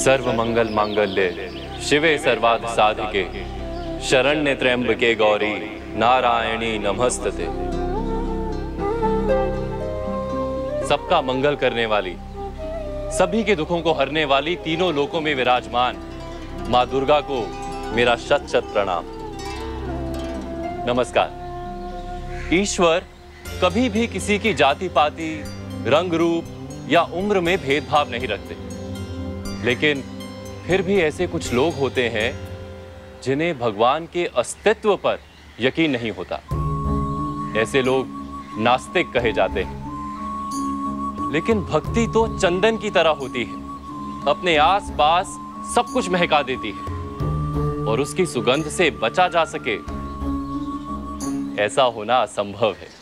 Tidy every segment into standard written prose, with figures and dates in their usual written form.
सर्व मंगल मांगल्ये शिवे सर्वार्थ साधिके शरण्ये त्र्यंबके गौरी नारायणी नमस्तते। सबका मंगल करने वाली, सभी के दुखों को हरने वाली, तीनों लोकों में विराजमान मां दुर्गा को मेरा शत शत प्रणाम। नमस्कार। ईश्वर कभी भी किसी की जाति पाति, रंग रूप या उम्र में भेदभाव नहीं रखते, लेकिन फिर भी ऐसे कुछ लोग होते हैं जिन्हें भगवान के अस्तित्व पर यकीन नहीं होता। ऐसे लोग नास्तिक कहे जाते हैं। लेकिन भक्ति तो चंदन की तरह होती है, अपने आस पास सब कुछ महका देती है, और उसकी सुगंध से बचा जा सके ऐसा होना असंभव है।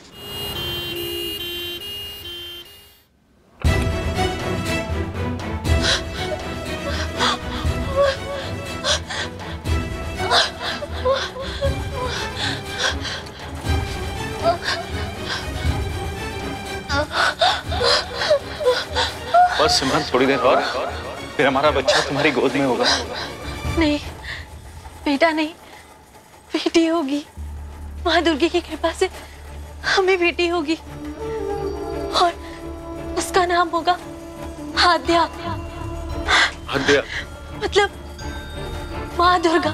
बस सिमरन, थोड़ी देर और फिर हमारा बच्चा तुम्हारी गोद में होगा। नहीं बेटा, नहीं, बेटी होगी। माँ दुर्गा की कृपा से हमें बेटी होगी और उसका नाम होगा आद्या। आद्या मतलब माँ दुर्गा।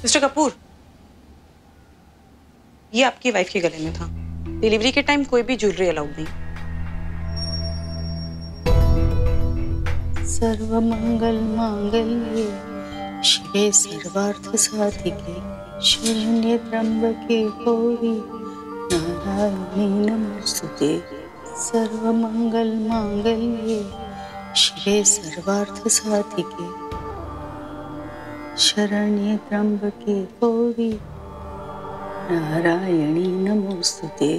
मिस्टर कपूर, ये आपकी वाइफ के गले में था। डिलीवरी के टाइम कोई भी ज्वेलरी अलाउड नहीं। सर्वमंगल मांगल्ये शिवे सर्वार्थ साधिके शरण्ये त्र्यंबके गौरी नारायणी नमोस्तुते। सर्वमंगल मांगल्ये शिवे सर्वार्थ साधिके शरण्ये त्र्यंबके गौरी नारायणी नमोस्तुते।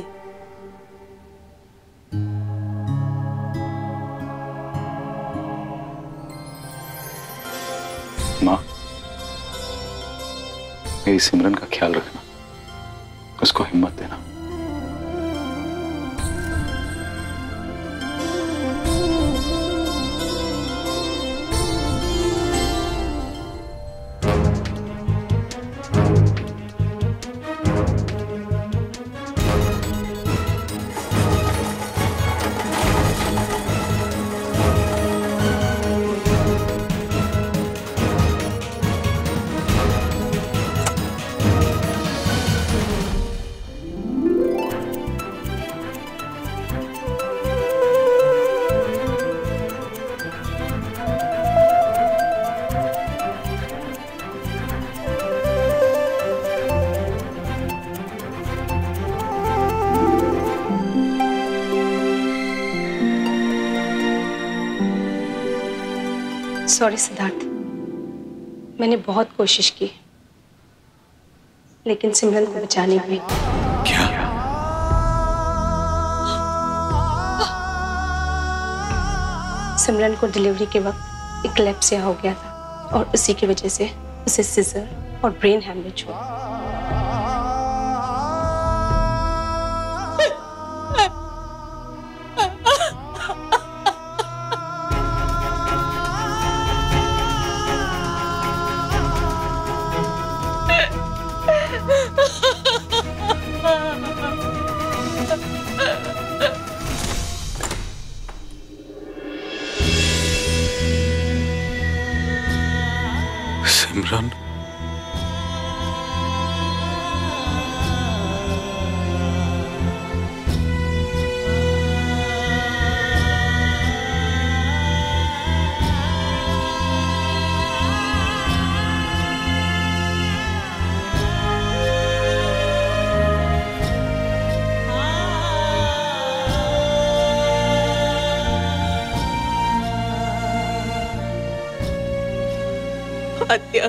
माँ, मेरी सिमरन का ख्याल रखना, उसको हिम्मत देना। सॉरी सिद्धार्थ, मैंने बहुत कोशिश की लेकिन सिमरन को बचाने में। क्या? सिमरन को डिलीवरी के वक्त इक्लेप्सिया हो गया था और उसी की वजह से उसे सीजर और ब्रेन हैमरेज हुआ। सिमरन, आद्या,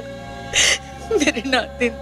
मेरे नातिन,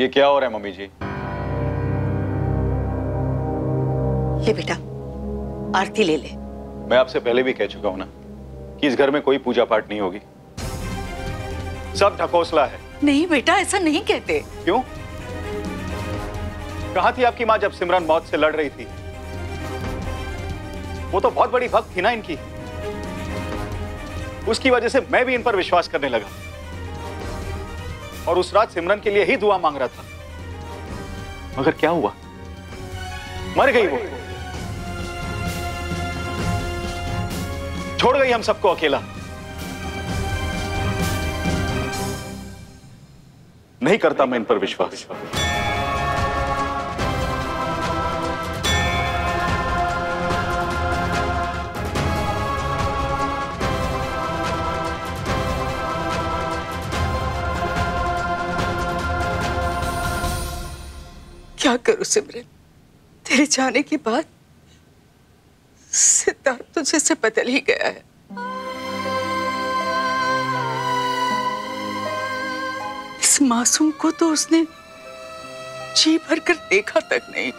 ये क्या हो रहा है मम्मी जी? ले बेटा, आरती ले ले। मैं आपसे पहले भी कह चुका हूं ना कि इस घर में कोई पूजा पाठ नहीं होगी। सब ढकोसला है। नहीं बेटा, ऐसा नहीं कहते। क्यों? कहां थी आपकी मां जब सिमरन मौत से लड़ रही थी? वो तो बहुत बड़ी भक्त थी ना इनकी। उसकी वजह से मैं भी इन पर विश्वास करने लगा और उस रात सिमरन के लिए ही दुआ मांग रहा था। मगर क्या हुआ? मर गई वो। छोड़ गई हम सबको अकेला। नहीं करता मैं इन पर विश्वास। क्या करूं सिमरन, तेरे जाने के बाद सिद्धार्थ तुझे से बदल ही गया है। इस मासूम को तो उसने जी भर कर देखा तक नहीं।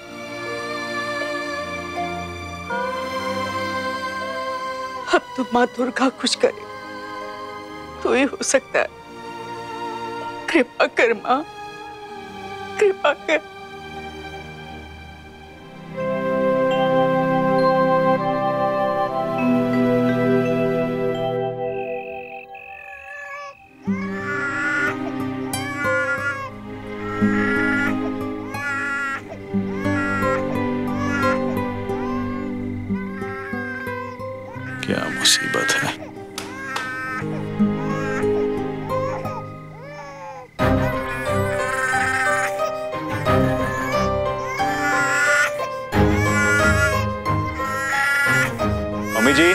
अब तो मां दुर्गा कुछ करे तो ये हो सकता है। कृपा कर मां, कृपा कर। क्या मुसीबत है। मम्मी जी,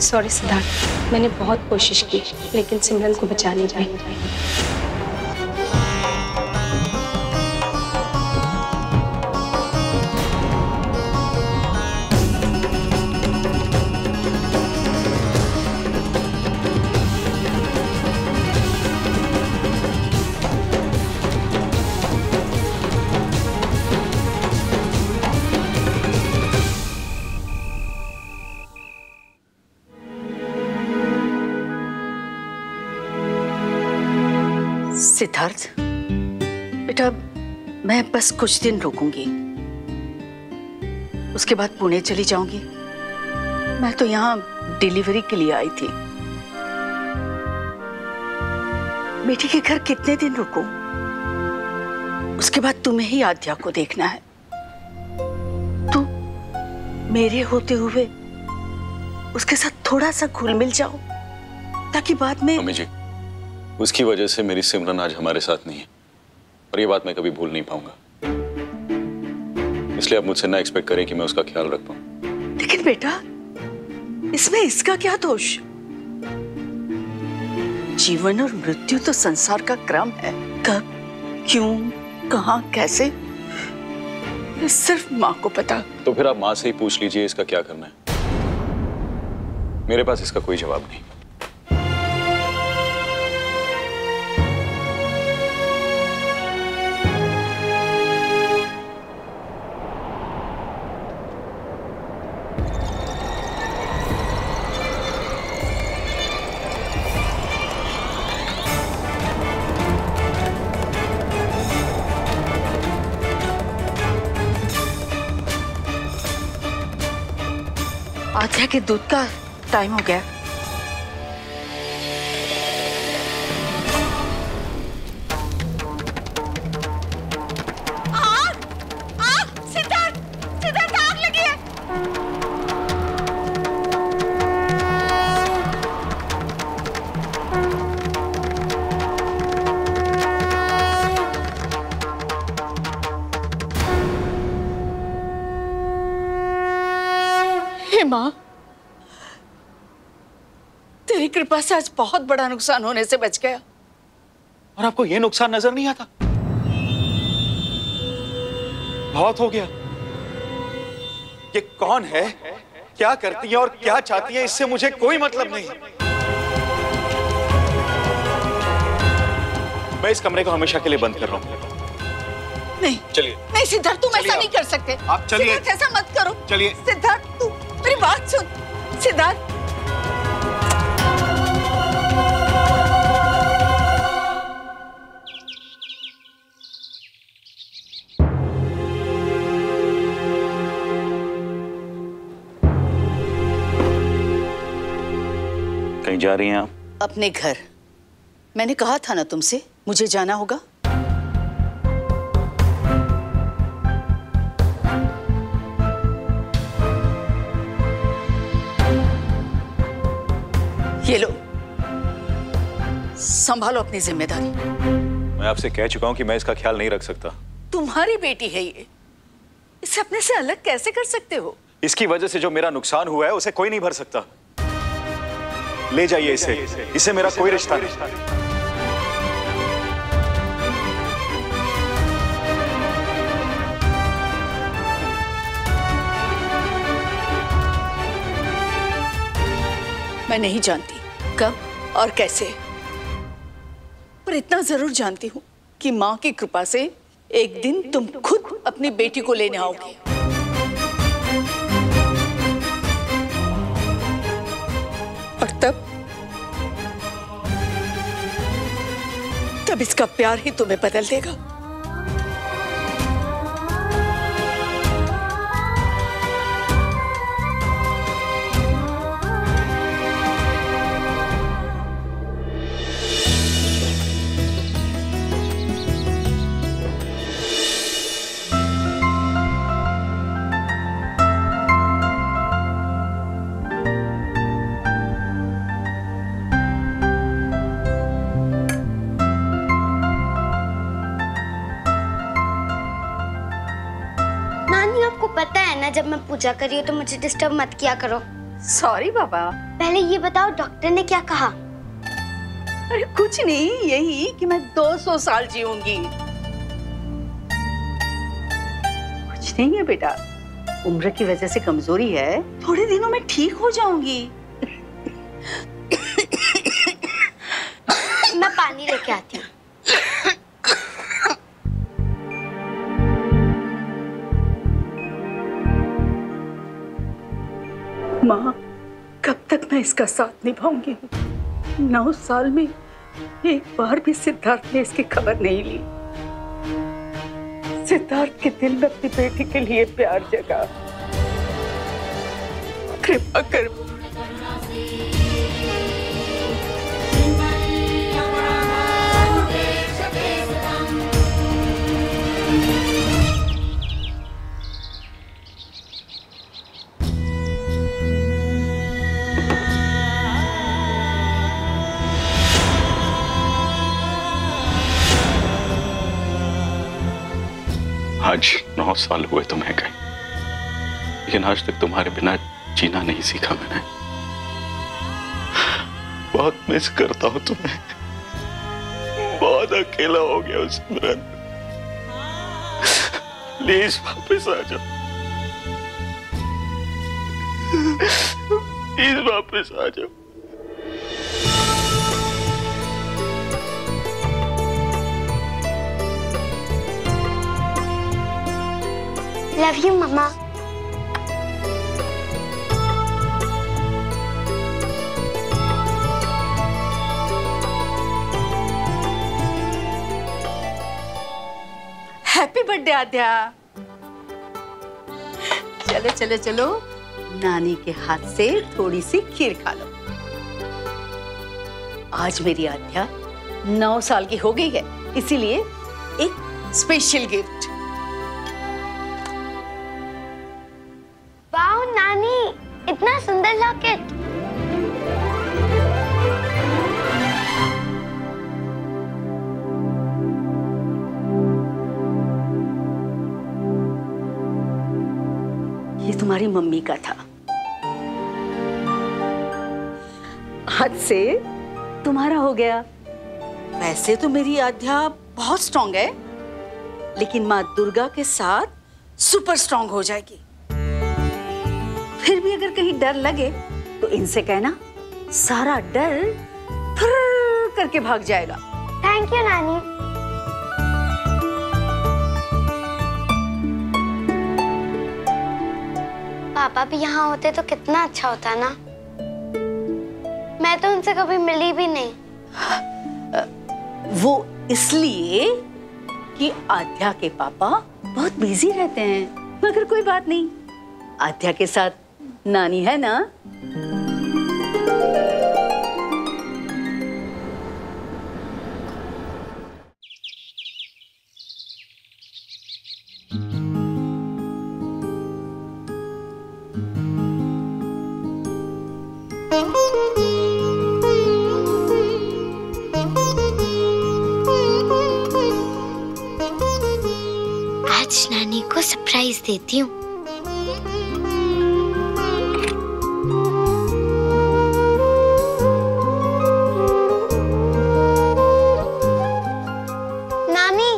सॉरी सिद्धार्थ, मैंने बहुत कोशिश की लेकिन सिमरन को बचा नहीं पाई। सिद्धार्थ बेटा, मैं बस कुछ दिन रुकूंगी, उसके बाद पुणे चली जाऊंगी। मैं तो यहाँ डिलीवरी के लिए आई थी। बेटी के घर कितने दिन रुकूं? उसके बाद तुम्हें ही आद्या को देखना है। तू मेरे होते हुए उसके साथ थोड़ा सा घुल मिल जाओ ताकि बाद में। मम्मी जी, उसकी वजह से मेरी सिमरन आज हमारे साथ नहीं है और ये बात मैं कभी भूल नहीं पाऊंगा। इसलिए आप मुझसे ना एक्सपेक्ट करें कि मैं उसका ख्याल रख पाऊं। लेकिन बेटा, इसमें इसका क्या दोष? जीवन और मृत्यु तो संसार का क्रम है। कब, क्यों, कहां, कैसे, ये सिर्फ मां को पता। तो फिर आप मां से ही पूछ लीजिए इसका क्या करना है। मेरे पास इसका कोई जवाब नहीं। आद्या के दूध का टाइम हो गया। सिद्धार्थ, सिद्धार्थ, आग लगी है। हे माँ, तेरी कृपा से आज बहुत बड़ा नुकसान होने से बच गया। और आपको यह नुकसान नजर नहीं आता? बहुत हो गया। ये कौन है, क्या करती है और क्या चाहती है, इससे मुझे कोई मतलब नहीं। मैं इस कमरे को हमेशा के लिए बंद कर रहा हूं। नहीं चलिए। नहीं सिद्धार्थ, तुम चलिए ऐसा नहीं कर सकते। आप चलिए। सिद्धार्थ, ऐसा मत करो। चलिए। सिद्धार्थ, तू मेरी बात सुन। सिद्धार्थ, कहीं जा रही हैं आप? अपने घर। मैंने कहा था ना तुमसे, मुझे जाना होगा। ये लो, संभालो अपनी जिम्मेदारी। मैं आपसे कह चुका हूं कि मैं इसका ख्याल नहीं रख सकता। तुम्हारी बेटी है ये, इसे अपने से अलग कैसे कर सकते हो? इसकी वजह से जो मेरा नुकसान हुआ है उसे कोई नहीं भर सकता। ले जाइए इसे, इससे मेरा कोई रिश्ता नहीं। मैं नहीं जानती कब और कैसे, पर इतना जरूर जानती हूँ कि माँ की कृपा से एक दिन तुम खुद अपनी बेटी को लेने आओगे। और तब इसका प्यार ही तुम्हें बदल देगा। पता है ना, जब मैं पूजा कर रही हूँ तो मुझे डिस्टर्ब मत किया करो। सॉरी बाबा। पहले ये बताओ, डॉक्टर ने क्या कहा? अरे कुछ नहीं, यही कि मैं 200 साल जीऊंगी। कुछ नहीं है बेटा, उम्र की वजह से कमजोरी है, थोड़े दिनों में ठीक हो जाऊंगी। मैं पानी लेके आती हूँ। माँ, कब तक मैं इसका साथ निभाऊंगी? 9 साल में एक बार भी सिद्धार्थ ने इसकी खबर नहीं ली। सिद्धार्थ के दिल में अपनी बेटी के लिए प्यार जगा। कृपा कर। आज 9 साल हुए तुम्हें गए, लेकिन आज तक तुम्हारे बिना जीना नहीं सीखा मैंने। बहुत मिस करता हूं तुम्हें, बहुत अकेला हो गया उस सिमरन। प्लीज वापस आ जाओ, प्लीज वापस आ जाओ। Love you mama. Happy birthday Aadya. चलो चलो चलो, नानी के हाथ से थोड़ी सी खीर खा लो। आज मेरी आद्या 9 साल की हो गई है, इसीलिए एक स्पेशल गिफ्ट। वाओ नानी, इतना सुंदर लॉकेट। ये तुम्हारी मम्मी का था, आज से तुम्हारा हो गया। वैसे तो मेरी आध्या बहुत स्ट्रांग है, लेकिन माँ दुर्गा के साथ सुपर स्ट्रांग हो जाएगी। फिर भी अगर कहीं डर लगे तो इनसे कहना, सारा डर फुर्र करके भाग जाएगा। थैंक यू नानी। पापा भी यहाँ होते तो कितना अच्छा होता ना। मैं तो उनसे कभी मिली भी नहीं। वो इसलिए कि आध्या के पापा बहुत बिजी रहते हैं, मगर कोई बात नहीं, आध्या के साथ नानी है ना। आज नानी को सरप्राइज देती हूँ। नानी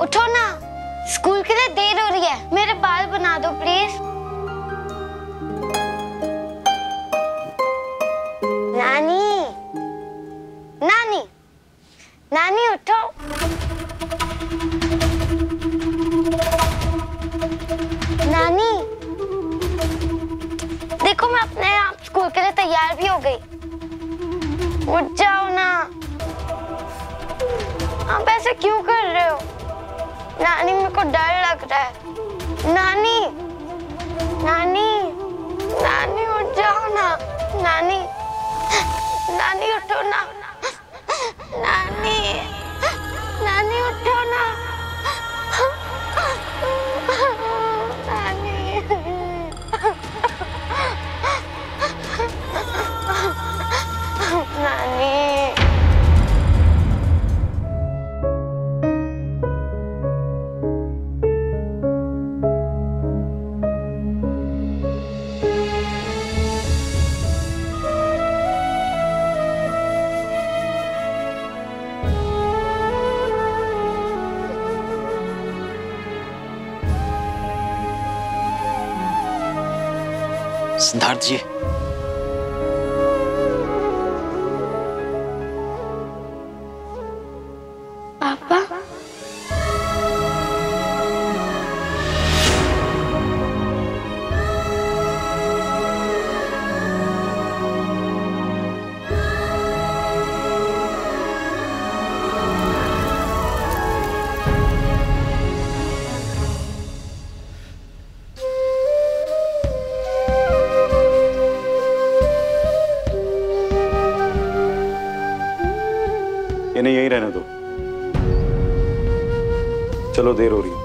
उठो ना, स्कूल के लिए देर हो रही है। मेरे बाल बना दो प्लीज। नानी नानी नानी उठो। नानी देखो, मैं अपने आप स्कूल के लिए तैयार भी हो गई। उठ जाओ ना। आप ऐसे क्यों कर रहे हो? नानी मेरे को डर लग रहा है। नानी नानी नानी उठ जाओ ना। नानी नानी उठो ना। नानी नानी उठो ना। नानी नानी सिद्धार्थ जी, पापा इन्हें यहीं रहने दो। चलो, देर हो रही है।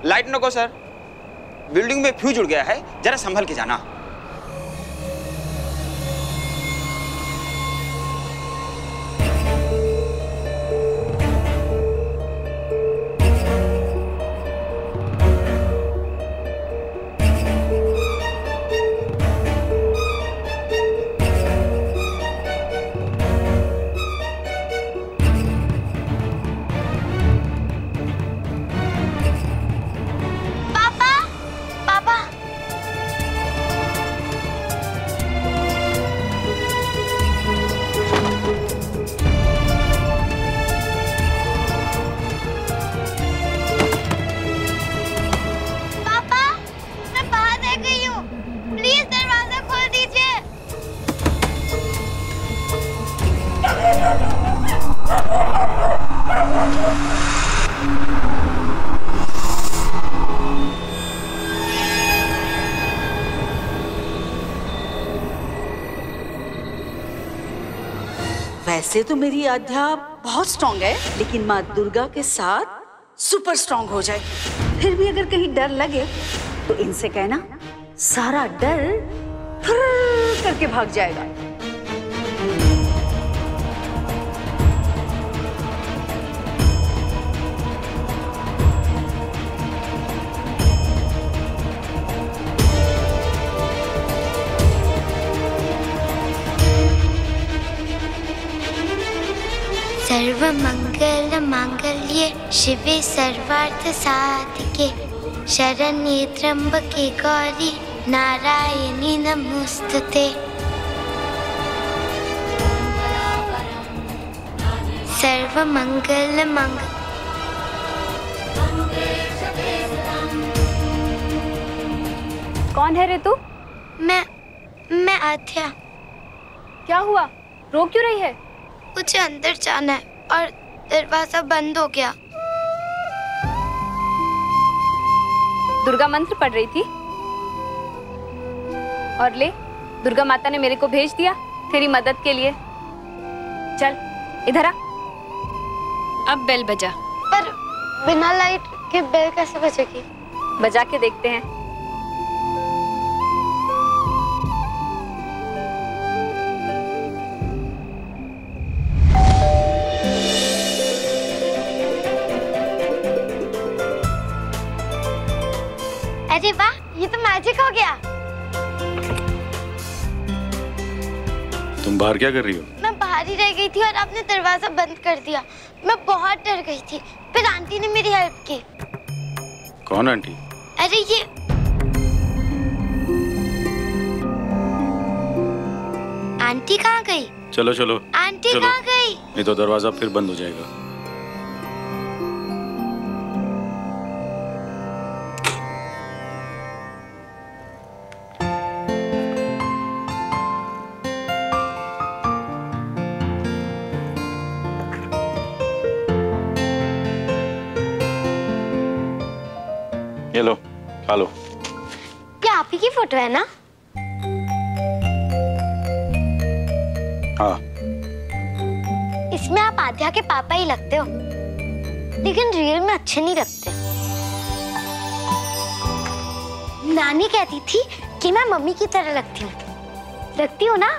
लाइट नको सर, बिल्डिंग में फ्यूज उड़ गया है, जरा संभल के जाना। वैसे तो मेरी आध्या बहुत स्ट्रांग है, लेकिन माँ दुर्गा के साथ सुपर स्ट्रांग हो जाएगी। फिर भी अगर कहीं डर लगे तो इनसे कहना सारा डर फुर्र करके भाग जाएगा। सर्वमंगल मांगल्ये शिवे सर्वार्थ साधिके शरण्ये त्र्यंबके गौरी नारायणी नमोस्तुते। सर्वमंगल मंगल। कौन है रे तू? मैं आध्या। क्या हुआ, रो क्यों रही है? मुझे अंदर जाना है और दरवाजा बंद हो गया। दुर्गा मंत्र पढ़ रही थी और ले, दुर्गा माता ने मेरे को भेज दिया तेरी मदद के लिए। चल इधर आ। अब बेल बजा। पर बिना लाइट के बेल कैसे बजेगी? बजा के देखते हैं। अरे वाह, ये तो मैजिक हो गया। तुम बाहर क्या कर रही हो? मैं बाहर ही रह गई थी और आपने दरवाजा बंद कर दिया। मैं बहुत डर गई थी, फिर आंटी ने मेरी हेल्प की। कौन आंटी? अरे ये आंटी कहाँ गई? चलो चलो। आंटी कहाँ गई? नहीं तो दरवाजा फिर बंद हो जाएगा। ये लो, खा लो। क्या आप ही की फोटो है ना? हाँ। इसमें आप आध्या के पापा ही लगते हो, लेकिन रियल में अच्छे नहीं लगते। नानी कहती थी कि मैं मम्मी की तरह लगती हूँ। लगती हूँ ना?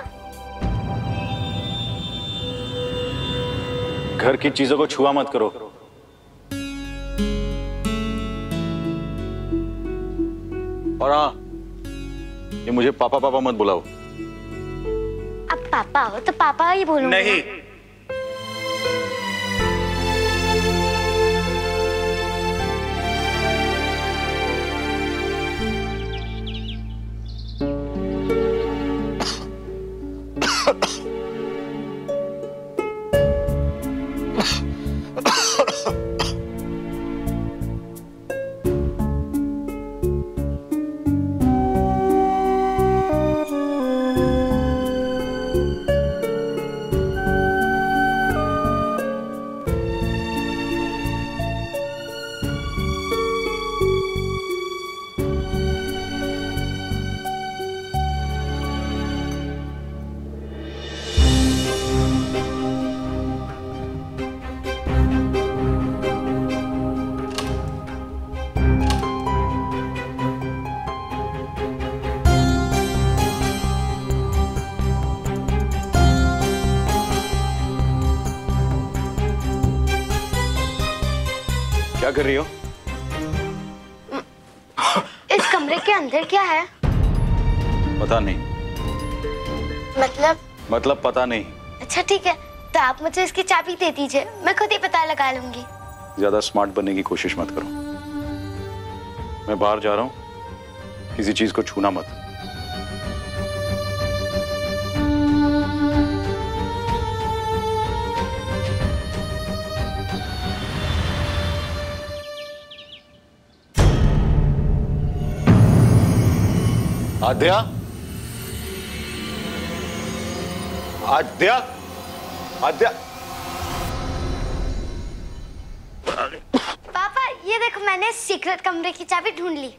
घर की चीजों को छुआ मत करो। और हाँ, ये मुझे पापा पापा मत बुलाओ। अब पापा हो तो पापा ही बोलूंगी। नहीं। क्या कर रही हो? इस कमरे के अंदर क्या है? पता नहीं। मतलब पता नहीं। अच्छा ठीक है, तो आप मुझे इसकी चाबी दे दीजिए, मैं खुद ही पता लगा लूंगी। ज्यादा स्मार्ट बनने की कोशिश मत करो। मैं बाहर जा रहा हूँ, किसी चीज को छूना मत। आद्या, आद्या, आद्या। पापा ये देखो, मैंने सीक्रेट कमरे की चाबी ढूंढ ली।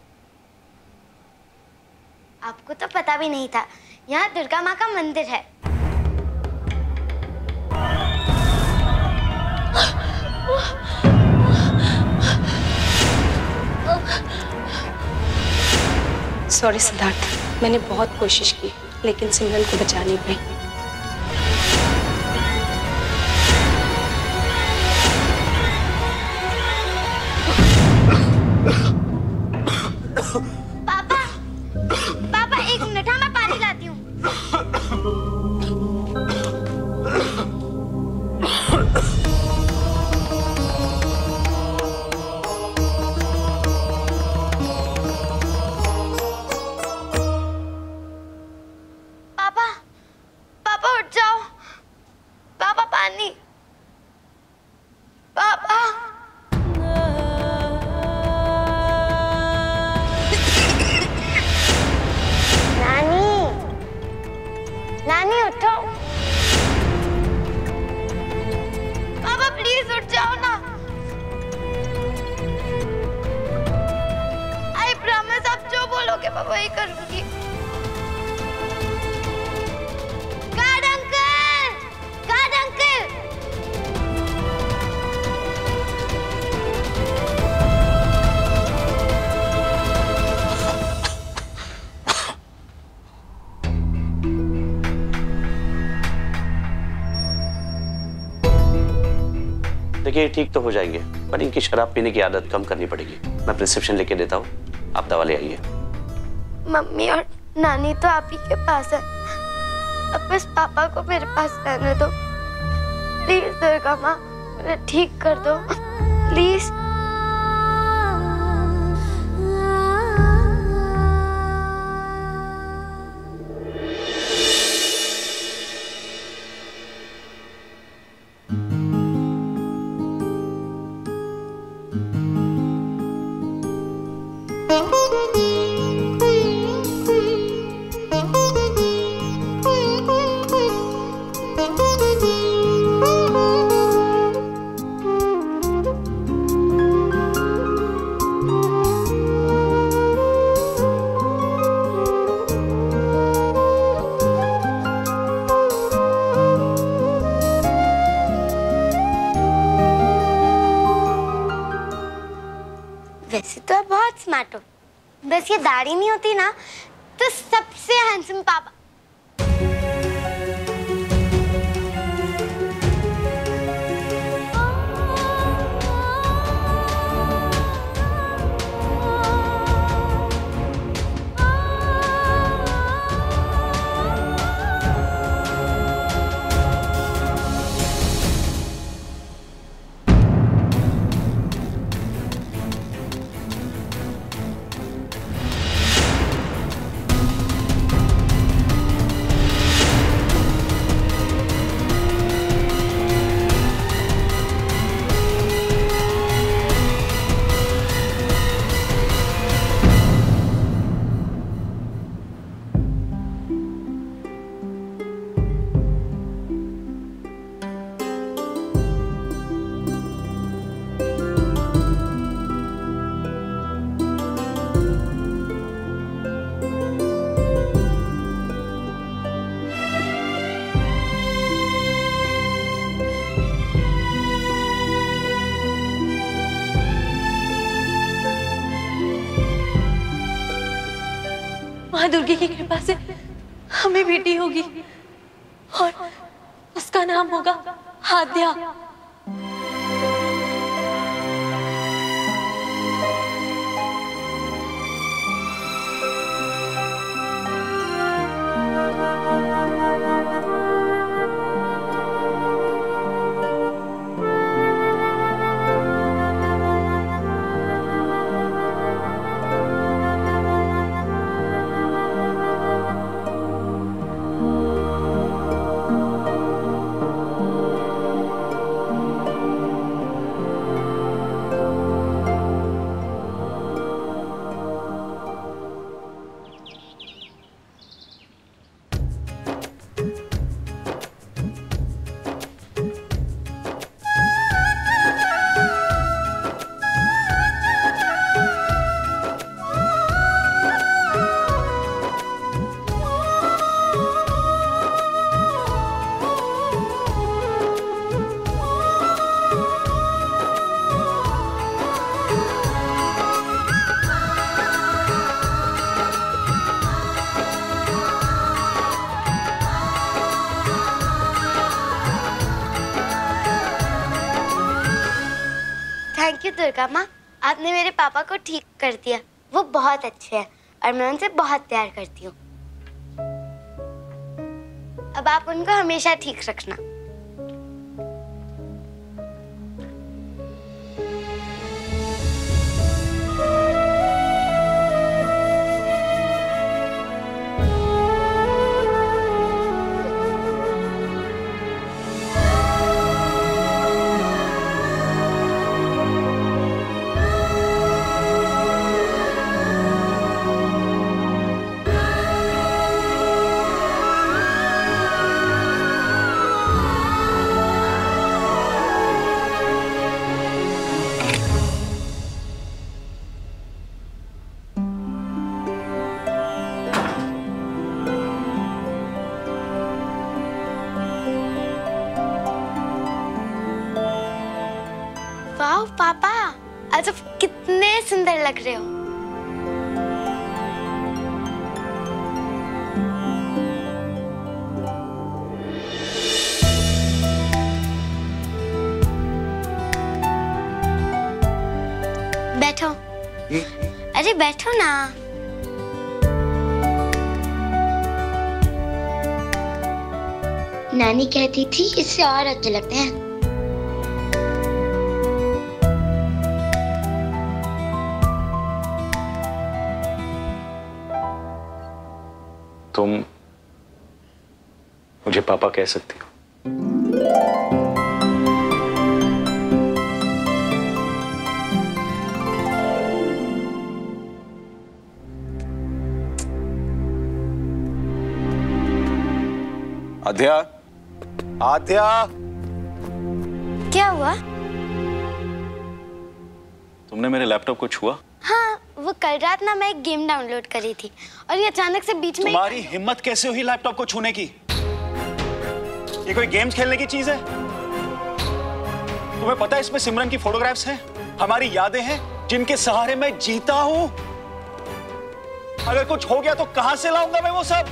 आपको तो पता भी नहीं था, यहाँ दुर्गा माँ का मंदिर है। सॉरी सिद्धार्थ, मैंने बहुत कोशिश की लेकिन सिमरन को बचा नहीं पाई। पापा, पापा 1 मिनट, हाँ मैं पानी लाती हूँ। पापा, पापा उठ जाओ। पापा पानी। पापा। नानी, नानी उठो। पापा प्लीज उठ जाओ ना। आई प्रॉमिस, आप जो बोलोगे मैं वही करूंगी। Guard uncle, guard uncle. देखिए ठीक तो हो जाएंगे, पर इनकी शराब पीने की आदत कम करनी पड़ेगी। मैं प्रिस्क्रिप्शन लेके देता हूँ, आप दवा ले आइए। मम्मी और नानी तो आप ही के पास है, अब बस पापा को मेरे पास रहने दो प्लीज। दुर्गा माँ मुझे ठीक कर दो प्लीज। वैसे तो आप बहुत स्मार्ट हो, बस ये दाढ़ी नहीं होती ना तो सबसे हैंडसम पापा। माँ दुर्गे की कृपा से हमें बेटी होगी और उसका नाम होगा आद्या। यू दुर्गा माँ, आपने मेरे पापा को ठीक कर दिया। वो बहुत अच्छे हैं और मैं उनसे बहुत प्यार करती हूँ। अब आप उनको हमेशा ठीक रखना। वाह पापा, आज आप कितने सुंदर लग रहे हो। बैठो। अरे बैठो ना। नानी कहती थी इससे और अच्छे लगते हैं। तुम मुझे पापा कह सकती हो। आद्या, आद्या, क्या हुआ? तुमने मेरे लैपटॉप को छुआ? हाँ, वो कल रात ना मैं एक गेम डाउनलोड करी थी और ये अचानक से बीच में। तुम्हारी हिम्मत कैसे हुई लैपटॉप को छूने की? ये कोई गेम्स खेलने की चीज है? तुम्हें पता है इसमें सिमरन की फोटोग्राफ्स हैं, हमारी यादें हैं जिनके सहारे मैं जीता हूं। अगर कुछ हो गया तो कहां से लाऊंगा मैं वो सब?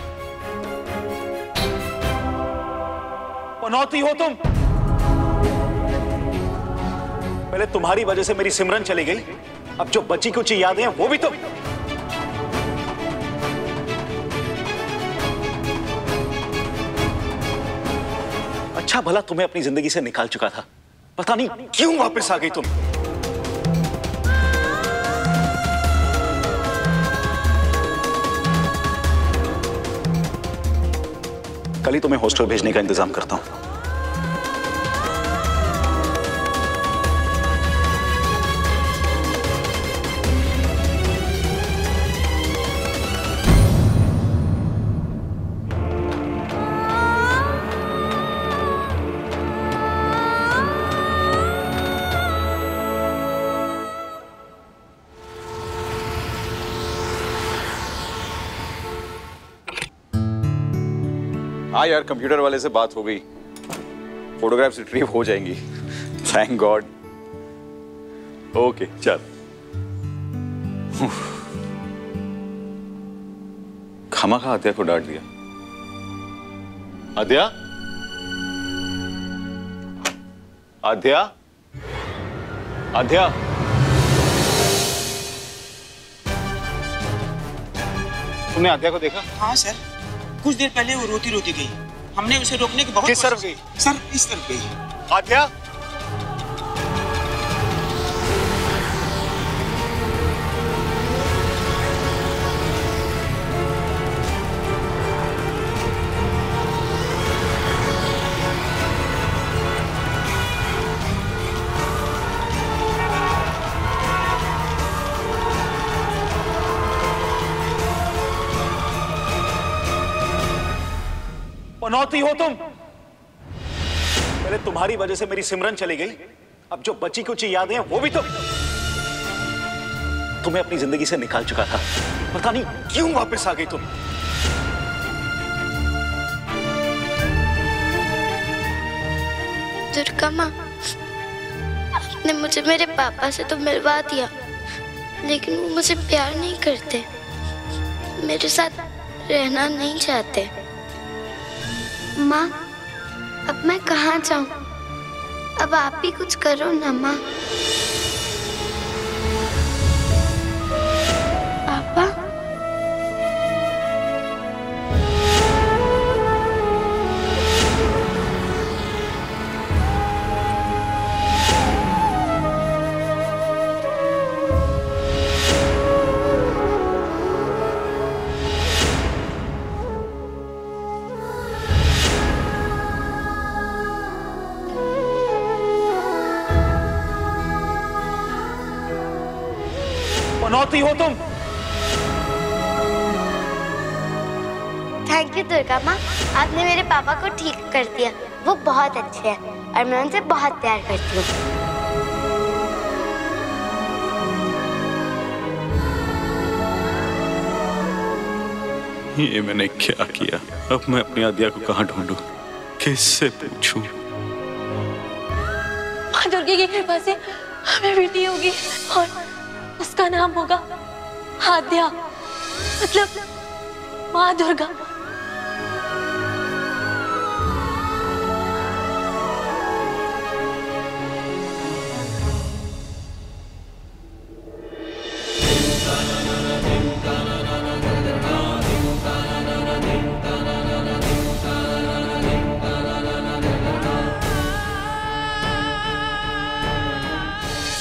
पनौती हो तुम। पहले तुम्हारी वजह से मेरी सिमरन चली गई, अब जो बची कुछ यादें हैं वो भी तुम। अच्छा भला तुम्हें अपनी जिंदगी से निकाल चुका था, पता नहीं क्यों वापस आ गई तुम। कल ही तुम्हें हॉस्टल भेजने का इंतजाम करता हूं। हाँ यार, कंप्यूटर वाले से बात हो गई, फोटोग्राफ्स रिट्रीव हो जाएंगी। Thank God. ओके चल। खामखा आद्या को डांट दिया। आद्या, आद्या, आद्या, तुमने आद्या को देखा? हाँ सर, कुछ देर पहले वो रोती रोती गई। हमने उसे रोकने की बहुत किस तरफ गई? सर इस तरफ गई। आद्या, पनौती हो तुम। पहले तुम्हारी वजह से मेरी सिमरन चली गई, अब जो बची कुछ यादें हैं वो भी तुम्हें अपनी जिंदगी से निकाल चुका था, पता नहीं क्यों वापस आ गई तुम। दुर्गा माँ, आपने मुझे मेरे पापा से तो मिलवा दिया, लेकिन वो मुझे प्यार नहीं करते, मेरे साथ रहना नहीं चाहते। माँ, अब मैं कहाँ जाऊँ? अब आप ही कुछ करो ना माँ। चुनौती हो तुम। थैंक यू दुर्गा माँ, आपने मेरे पापा को ठीक कर दिया। वो बहुत अच्छे हैं और मैं उनसे बहुत प्यार करती हूँ। ये मैंने क्या किया? अब मैं अपनी आद्या को कहाँ ढूंढूं? किससे पूछूं? माँ दुर्गा की कृपा से हमें बेटी होगी और उसका नाम होगा आद्या, मतलब माँ दुर्गा।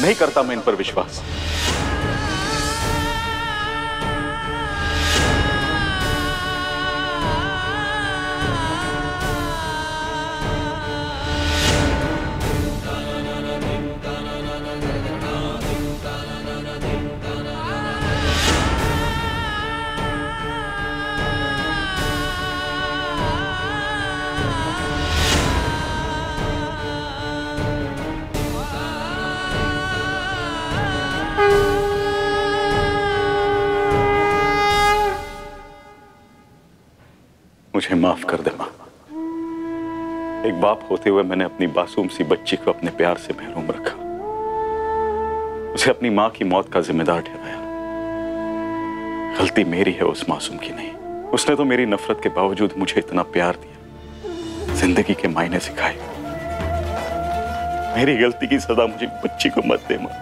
नहीं करता मैं इन पर विश्वास। मुझे माफ कर दे मां। एक बाप होते हुए मैंने अपनी मासूम सी बच्ची को अपने प्यार से महरूम रखा, उसे अपनी मां की मौत का जिम्मेदार ठहराया। गलती मेरी है, उस मासूम की नहीं। उसने तो मेरी नफरत के बावजूद मुझे इतना प्यार दिया, जिंदगी के मायने सिखाए। मेरी गलती की सजा मुझे बच्ची को मत दे मां।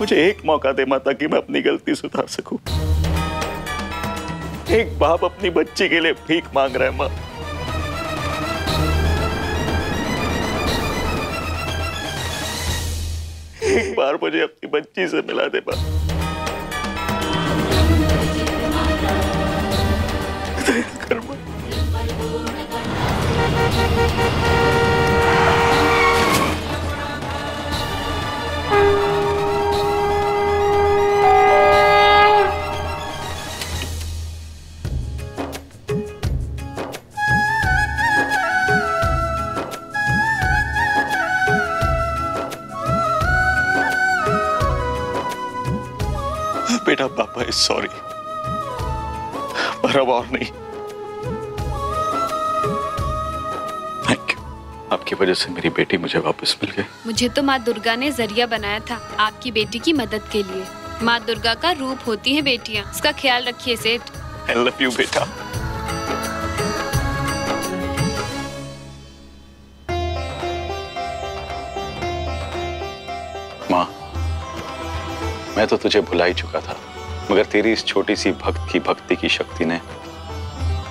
मुझे एक मौका दे मां, ताकि मैं अपनी गलती सुधार सकूं। एक बाप अपनी बच्ची के लिए भीख मांग रहा है मां। एक बार मुझे अपनी बच्ची से मिला दे मां। दया कर मां। बेटा पापा इज सॉरी, पर अब और नहीं। थैंक यू, आपकी वजह से मेरी बेटी मुझे वापस मिल गई। मुझे तो माँ दुर्गा ने जरिया बनाया था आपकी बेटी की मदद के लिए। माँ दुर्गा का रूप होती है बेटियाँ, इसका ख्याल रखिए सेठ। आई लव यू बेटा। माँ, मैं तो तुझे भुला ही चुका था, मगर तेरी इस छोटी सी भक्त की भक्ति की शक्ति ने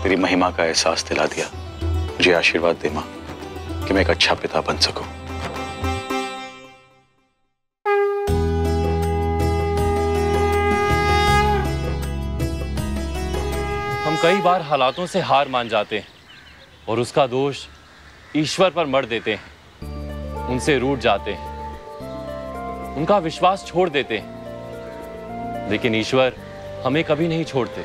तेरी महिमा का एहसास दिला दिया। मुझे आशीर्वाद दे मां कि मैं एक अच्छा पिता बन सकूं। हम कई बार हालातों से हार मान जाते हैं और उसका दोष ईश्वर पर मढ़ देते हैं, उनसे रूठ जाते हैं, उनका विश्वास छोड़ देते हैं। लेकिन ईश्वर हमें कभी नहीं छोड़ते।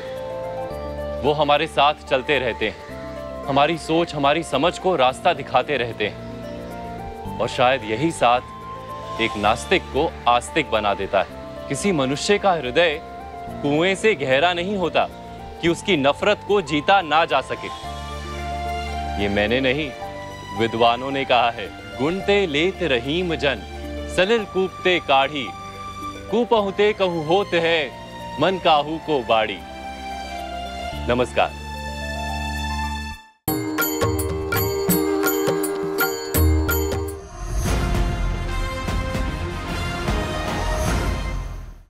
वो हमारे साथ चलते रहते हैं, हमारी सोच हमारी समझ को रास्ता दिखाते रहते हैं। और शायद यही साथ एक नास्तिक को आस्तिक बना देता है। किसी मनुष्य का हृदय कुएं से गहरा नहीं होता कि उसकी नफरत को जीता ना जा सके। ये मैंने नहीं, विद्वानों ने कहा है। गुणते लेत रहीम जन सलिल कूपते काढ़ी, कूपहुते कहु होत है मन काहू को बाड़ी। नमस्कार।